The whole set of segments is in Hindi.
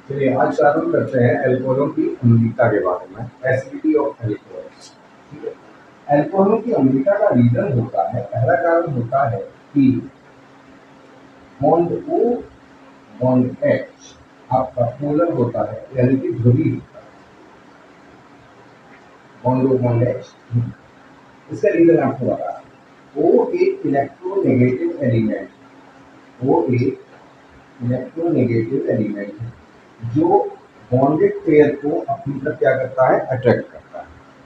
चलिए आज प्रारंभ करते हैं अल्कोहलों की अम्लीयता के बारे में। Acidity of alcohols. ठीक है, अल्कोहलों की अम्लीयता का रीजन होता है, पहला कारण होता है कि बॉन्ड ओ बॉन्ड एच आपका पोलर होता है, यानी कि ध्रुवीय होता है। बॉन्ड ओ बॉन्ड एच, इसका रीजन आपको बता रहा हूं। ओ एक इलेक्ट्रोनेगेटिव एलिमेंट, वो एक इलेक्ट्रोनेगेटिव एलिमेंट है जो बॉन्डेड पेयर को अपनी तरफ क्या करता है, अट्रैक्ट करता है।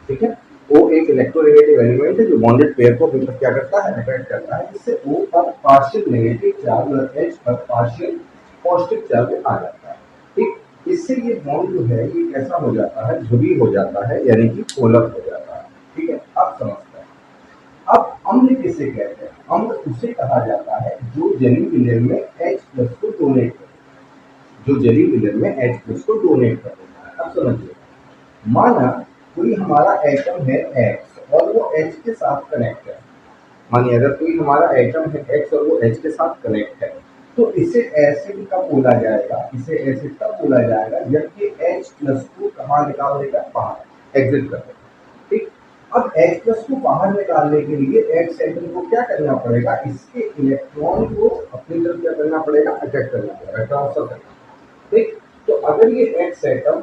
ठीक है, वो एक इलेक्ट्रोनेगेटिव एलिमेंट है जो बॉन्डेड पेयर को अपनी तरफ क्या करता है, अट्रैक्ट करता है, जिससे ओ पर पार्शियल नेगेटिव चार्ज और एच पर पार्शियल पॉजिटिव चार्ज आ जाता है। ठीक, इससे ये बॉन्ड जो है ये कैसा हो जाता है, ध्रुवीय हो जाता है, यानी कि पोलर हो जाता है। ठीक है, अब समझते हैं। अब अम्ल किसे कहते हैं? अम्ल उसे कहा जाता है जो जली विलय में H प्लस को डोनेट करे, जो जली विलय में H प्लस को डोनेट कर देता है। अब समझिए, माना कोई हमारा एटम है X और वो H के साथ कनेक्ट है। मानिए अगर कोई हमारा एटम है X और वो H के साथ कनेक्ट है, तो इसे एसिड कब बोला जाएगा, इसे एसिड कब बोला जाएगा जब ये H प्लस को कहाँ निकाल देगा, बाहर एग्जिट कर देगा। ठीक, अब H प्लस को बाहर निकालने के लिए X एटम को क्या करना पड़ेगा, इसके इलेक्ट्रॉन को अपनी तरफ क्या करना पड़ेगा, अटैक करना पड़ेगा, ट्रांसफर करना पड़ेगा। ठीक, तो अगर ये X एटम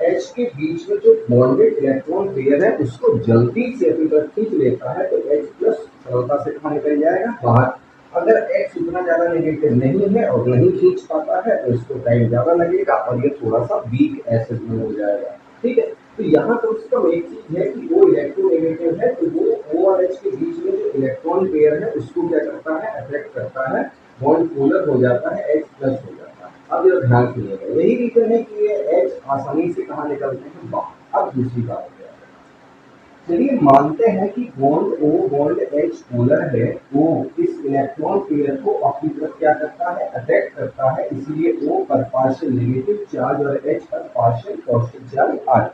H के बीच में जो बॉन्डेड इलेक्ट्रॉन पेयर है उसको जल्दी से अपनी तरफ खींच लेता है, तो H प्लस सरलता से कहाँ निकल जाएगा, बाहर। अगर X उतना ज्यादा नेगेटिव नहीं है और नहीं खींच पाता है तो इसको टाइम ज्यादा लगेगा और ये थोड़ा सा वीक एसिड में हो जाएगा। ठीक है, तो यहाँ कम से कम एक चीज है कि वो इलेक्ट्रोनेगेटिव है, तो वो O और H के बीच में जो इलेक्ट्रॉन पेयर है उसको क्या करता है, अट्रैक्ट करता है, बॉन्ड पोलर हो जाता है, H प्लस हो जाता है। अब ये ध्यान सुनिएगा, यही रीजन है कि ये H आसानी से कहाँ निकलते हैं, बाहर। अब दूसरी बात है, चलिए मानते हैं कि bond O bond H polar है, O इस इलेक्ट्रॉन पेयर को अपनी तरफ क्या करता है, अट्रैक्ट करता है, इसलिए O पर पार्शियल नेगेटिव चार्ज और H पर पार्शियल पॉजिटिव चार्ज आ जाता है।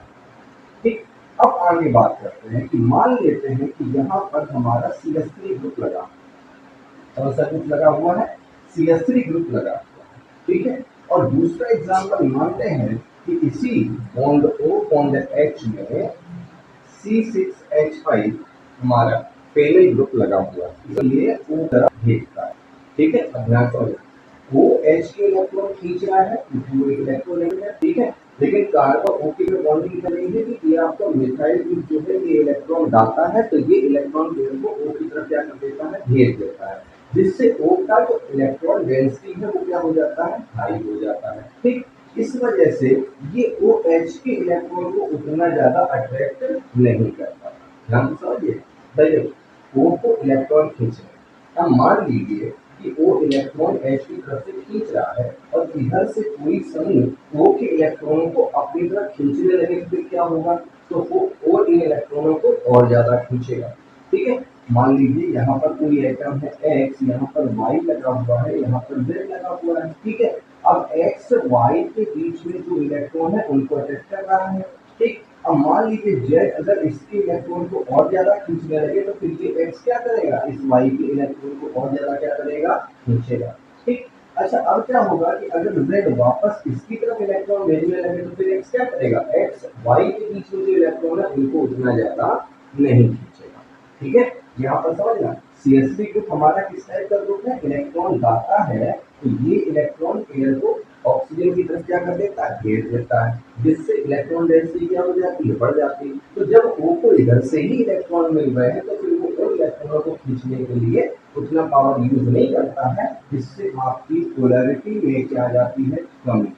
ठीक, अब आगे बात करते हैं कि मान लेते हैं कि यहाँ पर हमारा CH3 ग्रुप लगा, कौन सा ग्रुप लगा हुआ है, CH3 ग्रुप लगा हुआ है। ठीक है, और दूसरा एग्जाम्पल मानते हैं कि इसी बॉन्ड O बॉन्ड H में C6H5 हमारा पहले ग्रुप लगा हुआ है, इसलिए O तरफ भेजता है। ठीक है, अब ध्यान से वो H के इलेक्ट्रॉन खींच रहा है, वो एक इलेक्ट्रॉन नहीं है। ठीक है, लेकिन कार्बन O की जो बॉन्डिंग कर रही है कि ये आपका मिथाइल ग्रुप जो है ये इलेक्ट्रॉन डालता है, तो ये इलेक्ट्रॉन पेयर को O की तरफ क्या कर देता है, भेज देता है, जिससे O का जो इलेक्ट्रॉन डेंसिटी है वो क्या हो जाता है, हाई हो जाता है। ठीक, इस वजह से ये OH के इलेक्ट्रॉन को उतना ज्यादा अट्रैक्ट नहीं करता। ध्यान से समझिए, देखिए O को इलेक्ट्रॉन खींच रहे हैं। अब मान लीजिए कि O इलेक्ट्रॉन H की तरफ से खींच रहा है और इधर से कोई समूह O के इलेक्ट्रॉनों को अपनी तरफ खींचने लगे तो फिर क्या होगा, तो वो और इन इलेक्ट्रॉनों को और ज्यादा खींचेगा। ठीक है, मान लीजिए यहाँ पर कोई एटम है X, यहाँ पर Y लगा हुआ है, यहाँ पर Z लगा हुआ है। ठीक है, अब X Y के बीच में जो इलेक्ट्रॉन है उनको अटैक कर रहा है। ठीक, अब मान लीजिए Z अगर इसके इलेक्ट्रॉन को और ज्यादा खींचने लगे तो फिर ये X क्या करेगा, इस Y के इलेक्ट्रॉन को और ज्यादा क्या करेगा, खींचेगा। ठीक, अच्छा अब क्या होगा कि अगर Z वापस इसकी तरफ इलेक्ट्रॉन भेजने लगे तो फिर X क्या करेगा, X Y के बीच में जो इलेक्ट्रॉन है उनको उतना ज्यादा नहीं खींचेगा। ठीक है, यहाँ पर समझना, CH3 ग्रुप हमारा किस टाइप का ग्रुप है, इलेक्ट्रॉन दाता है, तो ये इलेक्ट्रॉन पेयर को ऑक्सीजन की तरफ क्या कर देता है, भेज देता है, जिससे इलेक्ट्रॉन डेंसिटी क्या हो जाती है, बढ़ जाती है। तो जब O को इधर से ही इलेक्ट्रॉन मिल रहे हैं तो फिर वो उन इलेक्ट्रॉनों को खींचने के लिए उतना पावर यूज नहीं करता है, जिससे आपकी पोलैरिटी में क्या आ जाती है, कमी,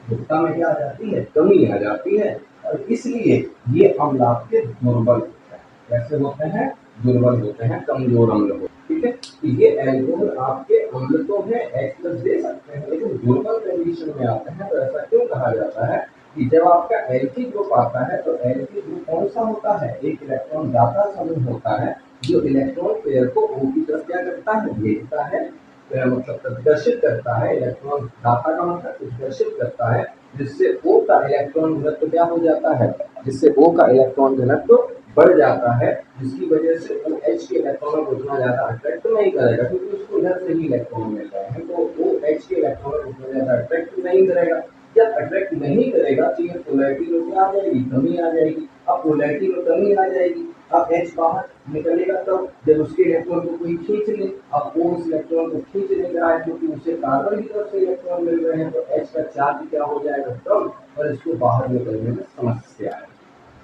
ध्रुवता में क्या आ जाती है, कमी आ जाती है, और इसलिए ये अम्ल आपके दुर्बल होते हैं। कैसे होते हैं, दुर्बल होते हैं, कमजोर अम्ल होते हैं। ठीक है, तो ये एल्कोहल आपके अम्ल तो है, H प्लस दे सकते हैं, लेकिन दुर्बल कंडीशन में आते हैं। तो ऐसा क्यों कहा जाता है कि जब आपका एल्की ग्रुप आता है तो एल्की ग्रुप कौन सा होता है, एक इलेक्ट्रॉन दाता समूह होता है जो इलेक्ट्रॉन पेयर को O की तरफ क्या करता है, भेजता है, मतलब प्रदर्शित करता है, इलेक्ट्रॉन दाता का मतलब प्रदर्शित करता है, जिससे O का इलेक्ट्रॉन घनत्व क्या हो जाता है, जिससे O का इलेक्ट्रॉन घनत्व बढ़ जाता है, जिसकी वजह से वो एच के इलेक्ट्रॉनों को उतना ज़्यादा अट्रैक्ट नहीं करेगा, क्योंकि उसको इधर से ही इलेक्ट्रॉन मिल रहे हैं, तो वो एच के इलेक्ट्रॉनों को उतना ज़्यादा अट्रैक्ट नहीं करेगा। जब अट्रैक्ट नहीं करेगा तो ये पोलैरिटी में क्या आ जाएगी, कमी आ जाएगी। अब पोलैरिटी में कमी आ जाएगी, अब एच बाहर निकलेगा तब जब उसके इलेक्ट्रॉन को कोई खींच ले। अब वो उस इलेक्ट्रॉन को खींच नहीं रहा है क्योंकि उसे कार्बन की तरफ से इलेक्ट्रॉन मिल रहे हैं, तो एच का चार्ज क्या हो जाएगा, कम, और इसको बाहर निकलने में समस्या है।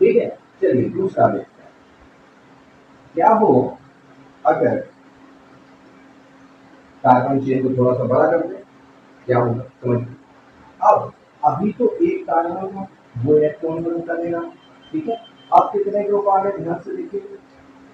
ठीक है, चलिए दूसरा देखते हैं। क्या हो अगर कार्बन चेन को थोड़ा सा बड़ा कर दे, क्या होगा समझिए। अब अभी तो एक कार्बन है, वो इलेक्ट्रॉन को निकालेगा। ठीक है, अब कितने ग्रुप आ गए, ध्यान से देखिए,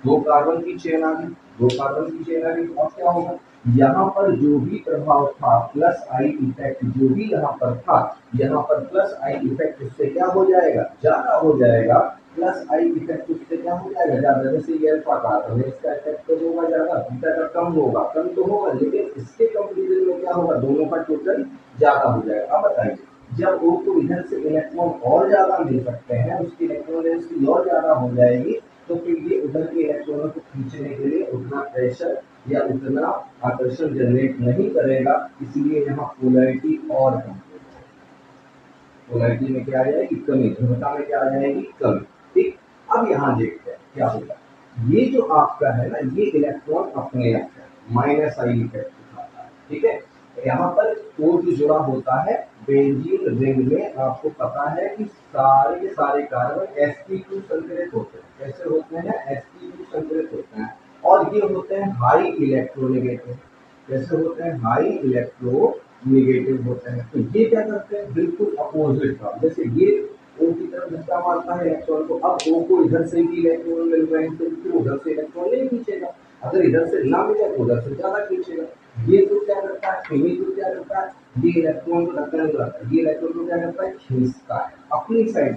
दो कार्बन की चेन आ गई, दो कार्बन की चेन आ गई। अब क्या होगा, यहाँ पर जो भी प्रभाव था प्लस आई इफेक्ट, जो भी यहाँ पर था, यहाँ पर प्लस आई इफेक्ट उससे क्या हो जाएगा, ज्यादा हो जाएगा। प्लस आई इफेक्ट उससे क्या हो जाएगा, ज्यादा। जैसे ये अल्फा कार्बन है, इसका इफेक्ट तो होगा ज्यादा, बीटा का कम होगा, कम तो होगा, लेकिन इसके कंपेरिजन में क्या होगा, दोनों का टोटल ज्यादा हो जाएगा। अब बताइए, जब ओ को इधर से इलेक्ट्रॉन और ज्यादा मिल सकते हैं, उसकी इलेक्ट्रॉन डेंसिटी और ज्यादा हो जाएगी, तो फिर ये उधर के इलेक्ट्रॉनों को खींचने के लिए उतना प्रेशर या उतना आकर्षण जनरेट नहीं करेगा, इसलिए यहाँ पोलैरिटी और कम हो जाएगी। पोलैरिटी में क्या आ जाएगी, कमी, ध्रुवता में क्या आ जाएगी, कमी। ठीक, अब यहाँ देखते हैं क्या होगा। ये जो आपका है ना, ये इलेक्ट्रॉन अपने आप है, माइनस आई इफेक्ट दिखाता है। ठीक है, यहाँ पर ओ जो जुड़ा होता है बेंजीन रिंग में, आपको पता है कि सारे के सारे कार्बन sp2 संकरित होते हैं। कैसे होते हैं, sp2 संकरित होते हैं, और ये होते हैं हाई इलेक्ट्रोनेगेटिव। कैसे होते हैं, हाई इलेक्ट्रोनेगेटिव होते हैं। तो ये क्या करते हैं, बिल्कुल अपोजिट का, जैसे ये ओ की तरफ धक्का मारता है इलेक्ट्रॉन को, अब ओ को इधर से ही इलेक्ट्रॉन मिल रहे हैं, तो फिर उधर से इलेक्ट्रॉन नहीं खींचेगा। अगर इधर से ना मिले तो उधर से ज्यादा खींचेगा। ये तो क्या करता है, ये तो क्या करता है, ये इलेक्ट्रॉन को धक्का नहीं लगाता, ये इलेक्ट्रॉन को क्या करता है, खींचता है अपनी साइड।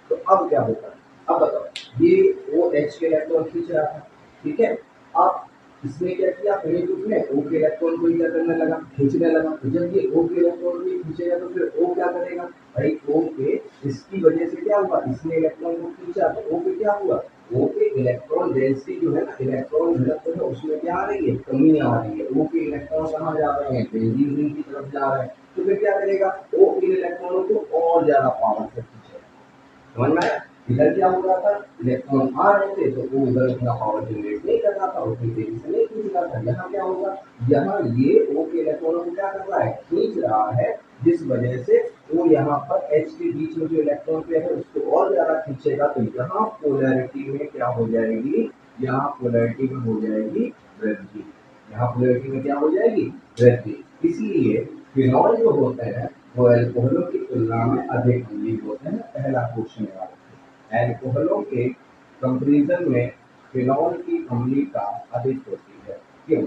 तो अब क्या होता है, अब बताओ, ये ओ एच के इलेक्ट्रॉन खींच रहा था। ठीक है, अब इसने क्या किया, पहले ग्रुप में ओ के इलेक्ट्रॉन को क्या करने लगा, खींचने लगा। तो जब ये ओ के इलेक्ट्रॉन को खींचेगा तो फिर ओ क्या करेगा, भाई ओ के, इसकी वजह से क्या हुआ, इसने इलेक्ट्रॉन को खींचा, तो ओ पे क्या हुआ, ओ के इलेक्ट्रॉन डेंसिटी जो है ना, इलेक्ट्रॉन घनत्व है, उसमें क्या आ रही है, कमी आ रही है। ओ के इलेक्ट्रॉन कहाँ जा रहे हैं, बेंजीन रिंग की तरफ जा रहे हैं। तो फिर क्या करेगा, ओ इन इलेक्ट्रॉनों को और ज्यादा पावर से खींचेगा। समझ में आया, इधर क्या हो रहा था, इलेक्ट्रॉन आ रहे थे तो वो उधर उतना पावर जनरेट नहीं कर रहा था, उतनी तेजी से नहीं खींच रहा था। यहाँ क्या होगा, यहाँ ये ओ के इलेक्ट्रॉनों को क्या कर रहा है, खींच रहा है, जिस वजह से वो यहाँ पर एच के बीच में जो इलेक्ट्रॉन पेयर है उसको और ज्यादा खींचेगा। तो यहाँ पोलैरिटी में क्या हो जाएगी, यहाँ पोलैरिटी में हो जाएगी वृद्धि। यहाँ पोलैरिटी में क्या हो जाएगी, वृद्धि। इसलिए फिनॉल जो होते हैं वो अल्कोहलों की तुलना में अधिक अम्लीय होते हैं। पहला क्वेश्चन याद, अल्कोहलों के कंपेरिजन में फिनॉल की अम्लीयता अधिक होती है, क्यों,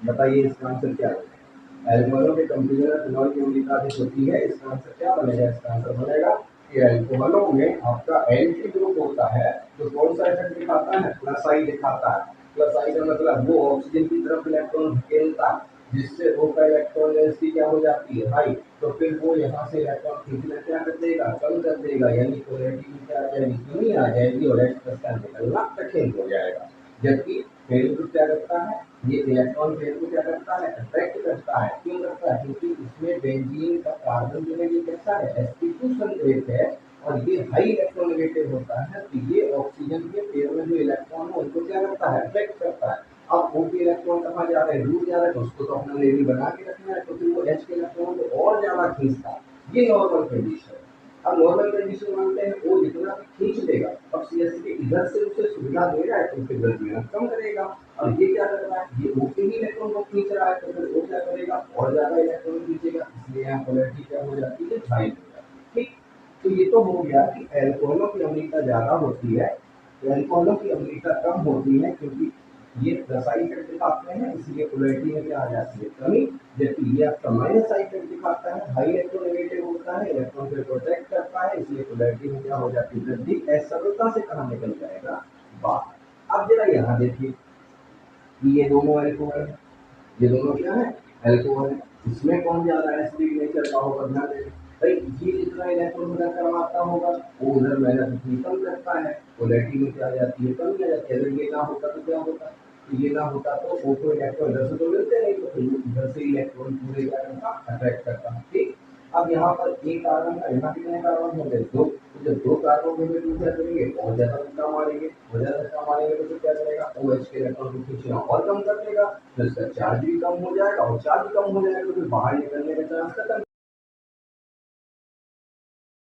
बताइए इसका आंसर क्या होगा। अल्कोहलों के कंपेरिजन में फिनॉल की अम्लीयता अधिक होती है, इसका आंसर क्या बनेगा, इसका आंसर बनेगा कि अल्कोहलों में आपका एल्की ग्रुप होता है तो कौन सा इफेक्ट दिखाता है, प्लस आई दिखाता है। प्लस आई का मतलब वो ऑक्सीजन की तरफ इलेक्ट्रॉन धकेलता है, जिससे ओ का इलेक्ट्रॉन डेंसिटी क्या हो जाती है, हाई। तो फिर वो यहाँ से इलेक्ट्रॉन खींचना क्या कर देगा, कम कर देगा, यानी पोलैरिटी में क्या आ जाएगी, कमी आ जाएगी, और एक्स का निकलना कठिन हो जाएगा। जबकि पेड़ ग्रुप क्या करता है, ये इलेक्ट्रॉन पेड़ को क्या करता है, अट्रैक्ट करता है। क्यों करता है, क्योंकि इसमें बेंजीन का कार्बन जो है ये कैसा है, sp2 संतुलित है, और ये हाई इलेक्ट्रोनेगेटिव होता है। तो ये ऑक्सीजन के पेयर में जो इलेक्ट्रॉन है उनको क्या करता है, अट्रैक्ट करता है। अब ओ के इलेक्ट्रॉन कहाँ जा रहे हैं, दूर जा रहे हैं, तो उसको तो अपना लेवल बना के रखना है, तो फिर वो एच के इलेक्ट्रॉन को और ज्यादा खींचता है। ये नॉर्मल कंडीशन है। अब नॉर्मल कंडीशन मानते हैं वो जितना भी खींच लेगा, अब सीएससी के इधर से उसे सुविधा दे रहा है तो फिर गलत मेहनत कम करेगा। और ये क्या कर रहा है, ये ओ के ही इलेक्ट्रॉन को खींच रहा है, तो फिर वो क्या करेगा, और ज्यादा इलेक्ट्रॉन खींचेगा, इसलिए यहाँ पोलैरिटी क्या हो जाती है, हाई हो जाती है। ठीक, तो ये तो हो गया कि एल्कोहलों की अम्लीयता ज्यादा होती है, एल्कोहलों की अम्लीयता कम होती है, क्योंकि ये प्लस आई इफेक्ट दिखाते हैं, इसलिए पोलैरिटी में क्या आ जाती है, कमी। जबकि ये आपका माइनस आई इफेक्ट दिखाता है, हाई इलेक्ट्रोनेगेटिव होता है, इलेक्ट्रॉन को प्रोटेक्ट करता है, इसलिए पोलैरिटी में क्या हो जाती है, वृद्धि। सरलता से कहाँ निकल जाएगा, बाहर। अब जरा यहाँ देखिए कि ये दोनों अल्कोहल है, ये दोनों क्या है, अल्कोहल है। इसमें कौन ज्यादा एसिडिक नेचर का होगा, ध्यान दें। भाई ये जितना इलेक्ट्रॉन मेहनत करवाता होगा वो उधर मेहनत उतनी कम करता है, पोलैरिटी में क्या आ जाती है, कमी आ जाती है। अगर ये ना होता तो क्या होता, तो ये ना होता तो वो तो इलेक्ट्रॉन इधर से तो मिलते नहीं, तो फिर इधर से इलेक्ट्रॉन पूरे क्या करता, अट्रैक्ट करता। ठीक, अब यहाँ पर एक कार्बन का, यहाँ कितने कार्बन हो गए, दो। तो जब दो कार्बन में दूसरा करेंगे बहुत ज्यादा धक्का मारेंगे, बहुत ज्यादा धक्का मारेंगे तो फिर क्या करेगा, ओ एच के इलेक्ट्रॉन को खींचना और कम कर देगा, तो इसका चार्ज भी कम हो जाएगा, और चार्ज कम हो जाएगा तो फिर बाहर निकलने का चांस खत्म।